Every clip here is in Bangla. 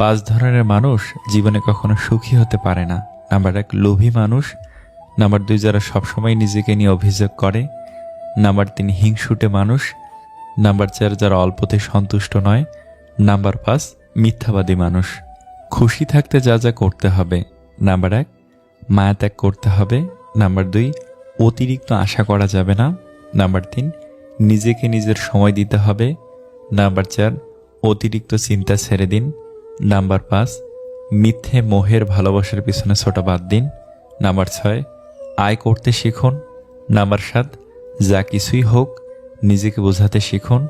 5 ধরনের মানুষ জীবনে কখনো সুখী হতে পারে না। নাম্বার 1, লোভী মানুষ। নাম্বার 2, যারা সবসময় নিজেকে নিয়ে অভিযোগ করে। নাম্বার 3, হিংসুটে মানুষ। নাম্বার 4, যারা অল্পতে সন্তুষ্ট নয়। নাম্বার 5, মিথ্যাবাদী মানুষ। খুশি থাকতে যা যা করতে হবে: নাম্বার 1, মায়া ত্যাগ করতে হবে। নাম্বার 2, অতিরিক্ত আশা করা যাবে না। নাম্বার 3, নিজেকে নিজের সময় দিতে হবে। নাম্বার 4, অতিরিক্ত চিন্তা ছেড়ে দিন। নাম্বার 5, মিথ্যে মোহের ভালোবাসার পিছনে ছোটা বাদ দিন। নাম্বার 6, আয় করতে শিখুন। নাম্বার 7, যা কিছুই হোক নিজেকে বোঝাতে শিখুন,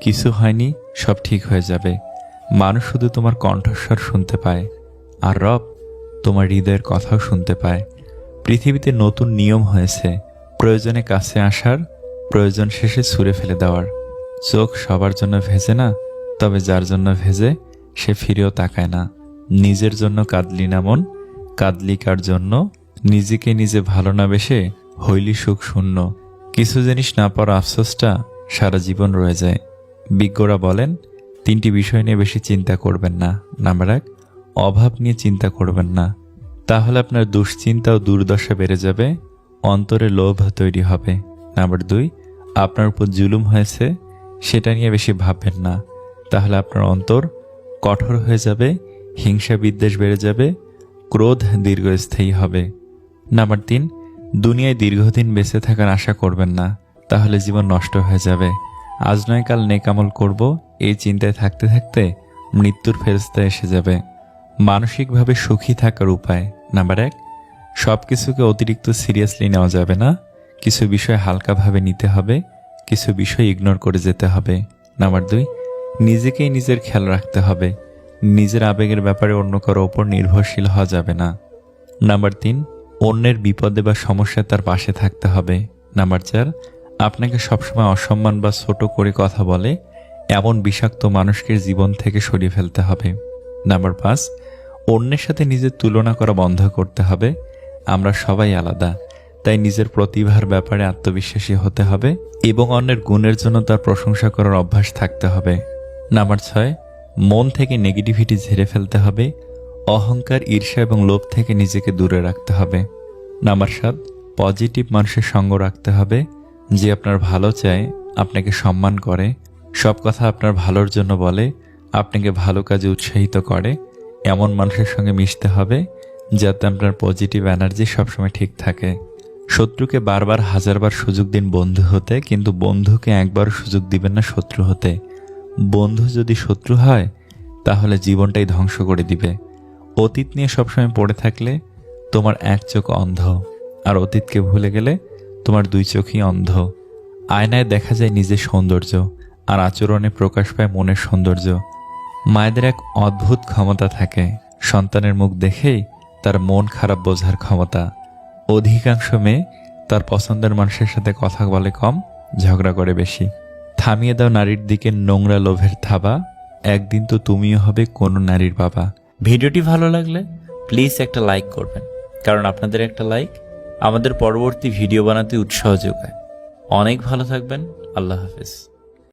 কিছু হয়নি, সব ঠিক হয়ে যাবে। মানুষ শুধু তোমার কণ্ঠস্বর শুনতে পায়, আর রব তোমার হৃদয়ের কথাও শুনতে পায়। পৃথিবীতে নতুন নিয়ম হয়েছে: প্রয়োজনে কাছে আসার, প্রয়োজন শেষে ছুঁড়ে ফেলে দেওয়ার। চোখ সবার জন্য ভেজে না, তবে যার জন্য ভেজে সে ফিরেও তাকায় না। নিজের জন্য কাঁদলি না মন, কাঁদলি কার জন্য? নিজেকে নিজে ভালো না বেসে হইলি সুখ শূন্য। কিছু জিনিস না পাওয়ার আফসোসটা সারা জীবন রয়ে যায়। বিজ্ঞরা বলেন 3টি বিষয় নিয়ে বেশি চিন্তা করবেন না। নাম্বার 1, অভাব নিয়ে চিন্তা করবেন না, তাহলে আপনার দুশ্চিন্তা ও দুর্দশা বেড়ে যাবে, অন্তরে লোভ তৈরি হবে। নাম্বার 2, আপনার উপর জুলুম হয়েছে, সেটা নিয়ে বেশি ভাববেন না, তাহলে আপনার অন্তর কঠোর হয়ে যাবে, হিংসা বিদ্বেষ বেড়ে যাবে, ক্রোধ দীর্ঘস্থায়ী হবে। নাম্বার 3, দুনিয়ায় দীর্ঘদিন বেঁচে থাকার আশা করবেন না, তাহলে জীবন নষ্ট হয়ে যাবে। আজ নয় কাল নেক আমল করব, এই চিন্তায় থাকতে থাকতে মৃত্যুর ফেরেশতা এসে যাবে। মানসিকভাবে সুখী থাকার উপায়: নাম্বার 1, সব কিছুকে অতিরিক্ত সিরিয়াসলি নেওয়া যাবে না, কিছু বিষয় হালকাভাবে নিতে হবে, কিছু বিষয় ইগনোর করে যেতে হবে। নাম্বার 2, নিজেকেই নিজের খেয়াল রাখতে হবে, নিজের আবেগের ব্যাপারে অন্য কারো ওপর নির্ভরশীল হওয়া যাবে না। নাম্বার 3, অন্যের বিপদে বা সমস্যায় তার পাশে থাকতে হবে। নাম্বার 4, আপনাকে সবসময় অসম্মান বা ছোট করে কথা বলে এমন বিষাক্ত মানুষকে জীবন থেকে সরিয়ে ফেলতে হবে। নাম্বার 5, অন্যের সাথে নিজের তুলনা করা বন্ধ করতে হবে। আমরা সবাই আলাদা, তাই নিজের প্রতিভার ব্যাপারে আত্মবিশ্বাসী হতে হবে এবং অন্যের গুণের জন্য তার প্রশংসা করার অভ্যাস থাকতে হবে। নাম্বার 6, মন থেকে নেগেটিভিটি ঝেড়ে ফেলতে হবে, অহংকার, ঈর্ষা এবং লোভ থেকে নিজেকে দূরে রাখতে হবে। নাম্বার 7, পজিটিভ মানুষের সঙ্গ রাখতে হবে, যে আপনার ভালো চায়, আপনাকে সম্মান করে, সব কথা আপনার ভালোর জন্য বলে, আপনাকে ভালো কাজে উৎসাহিত করে, এমন মানুষের সঙ্গে মিশতে হবে যাতে আপনার পজিটিভ এনার্জি সবসময় ঠিক থাকে। শত্রুকে বারবার হাজারবার সুযোগ দিন বন্ধু হতে, কিন্তু বন্ধুকে একবার সুযোগ দিবেন না শত্রু হতে। বন্ধু যদি শত্রু হয় তাহলে জীবনটাই ধ্বংস করে দিবে। অতীত নিয়ে সবসময় পড়ে থাকলে তোমার এক চোখ অন্ধ, আর অতীতকে ভুলে গেলে তোমার 2 চোখই অন্ধ। আয়নায় দেখা যায় নিজের সৌন্দর্য, আর আচরণে প্রকাশ পায় মনের সৌন্দর্য। মায়েদের এক অদ্ভুত ক্ষমতা থাকে, সন্তানের মুখ দেখেই তার মন খারাপ বোঝার ক্ষমতা। অধিকাংশ মেয়ে তার পছন্দের মানুষের সাথে কথা বলে কম, ঝগড়া করে বেশি। থামিয়ে দাও নারীর দিকে নোংরা লোভের থাবা, একদিন তো তুমিও হবে কোনো নারীর বাবা। ভিডিওটি ভালো লাগলে প্লিজ একটা লাইক করবেন, কারণ আপনাদের একটা লাইক আমাদের পরবর্তী ভিডিও বানাতে উৎসাহ যোগায়। অনেক ভালো থাকবেন। আল্লাহ হাফেজ।